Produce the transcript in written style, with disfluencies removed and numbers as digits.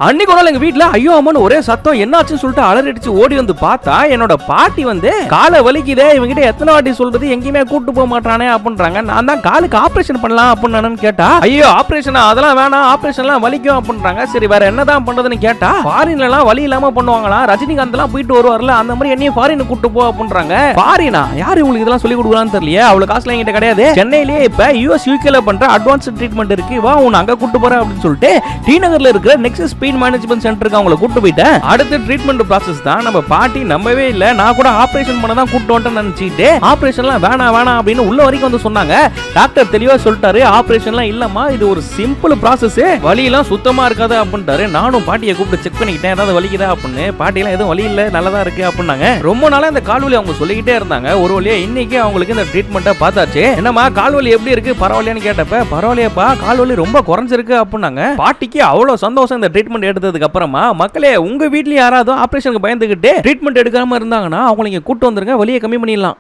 அன்னைக்கு ஒரு நாள் எங்க வீட்ல ஐயோ அம்மான்னு ஒரே சத்தம் என்னாச்சுன்னு சொல்லிட்டு அலறடிச்சு ஓடி வந்து பார்த்தா என்னோட பாட்டி வந்து காலை வலிக்குதே இவங்கிட்ட எத்தனை வாட்டி சொல்றது எங்கேயுமே கூட்டு போக மாட்டானே அப்படின்றாங்க. நான் தான் காலுக்கு ஆபரேஷன் பண்ணலாம் அப்படின்னு கேட்டா ஐயோ ஆபரேஷனா அதெல்லாம் வேணாம் ஆபரேஷன்லாம் வலிக்கும் அப்படின்றாங்க. சரி வேற என்னதான் பண்றதுன்னு கேட்டா ஃபாரின்ல எல்லாம் வலி இல்லாம பண்ணுவாங்களா ரஜினிகாந்த் எல்லாம் போயிட்டு வருவார்ல அந்த மாதிரி என்னையும் ஃபாரின் கூட்டு போ அப்படின்றாங்க. ஃபாரினா யாரு உங்களுக்கு இதெல்லாம் சொல்லி கொடுக்குறான்னு தெரியல. அவ்வளவு காசுல என்கிட்ட கிடையாது. சென்னையிலேயே இப்ப யூஎஸ் யூகேல பண்ற அட்வான்ஸ் ட்ரீட்மெண்ட் இருக்கு வா உன்னை அங்க கூட்டு போறேன் அப்படின்னு சொல்லிட்டு டி நகர்ல இருக்கிற நெக்ஸஸ் பெயின் மேனேஜ்மெண்ட் சென்டருக்கு அவங்கள கூட்டு போயிட்டேன். அடுத்த ட்ரீட்மெண்ட் ப்ராசஸ் தான் நம்ம பாட்டி நம்பவே இல்ல. நான் கூட ஆபரேஷன் பண்ண தான் கூட்டு வந்துட்டேன்னு நினைச்சிட்டு ஆபரேஷன்லாம் வேணாம் அப்படின்னு உள்ள வரைக்கும் வந்து சொன்னாங்க. டாக்டர் தெளிவா சொல்லிட்டாரு ஆபரேஷன்லாம் இல்லம்மா இது ஒரு சிம்பிள் ப்ராசஸ் வலி எல்லாம் சுத்தமா இருக்காது அப்படின்ட்டாரு. நானும் பாட்டியை கூப்பிட்டு செக் பண்ணிக்கிட்டேன் ஏதாவது வலிக்குதா அப்படின்னு. பாட்டி எல்லாம் எதுவும் வலி இல்ல நல்லதா இருக்கு அப்படின்னாங்க. ரொம்ப நாளா இந்த கால்வலி அவங்க சொல்லிக்கிட்டே இருந்தாங்க. ஒரு வழியா இன்னைக்கு அவங்களுக்கு இந்த ட்ரீட்மெண்ட்டை பார்த்தாச்சு. என்னம்மா கால்வலி எப்படி இருக்கு பரவாயில்லையான்னு கேட்டப்ப பரவாயில்லையாப்பா கால்வலி ரொம்ப குறைஞ்சிருக்கு அப்படின்னாங்க. பாட்டிக்கு அவ்வளவு சந்தோஷம் இந்த ட்ரீட்மெண்ட் எடுத்ததுக்கு அப்புறமா. மக்களே உங்க வீட்லயும் யாராவது ஆபரேஷனுக்கு பயந்துகிட்டு ட்ரீட்மெண்ட் எடுக்காம இருந்தாங்கன்னா அவங்களை கூட்டு வந்துருங்க வலியை கம்மி பண்ணிடலாம்.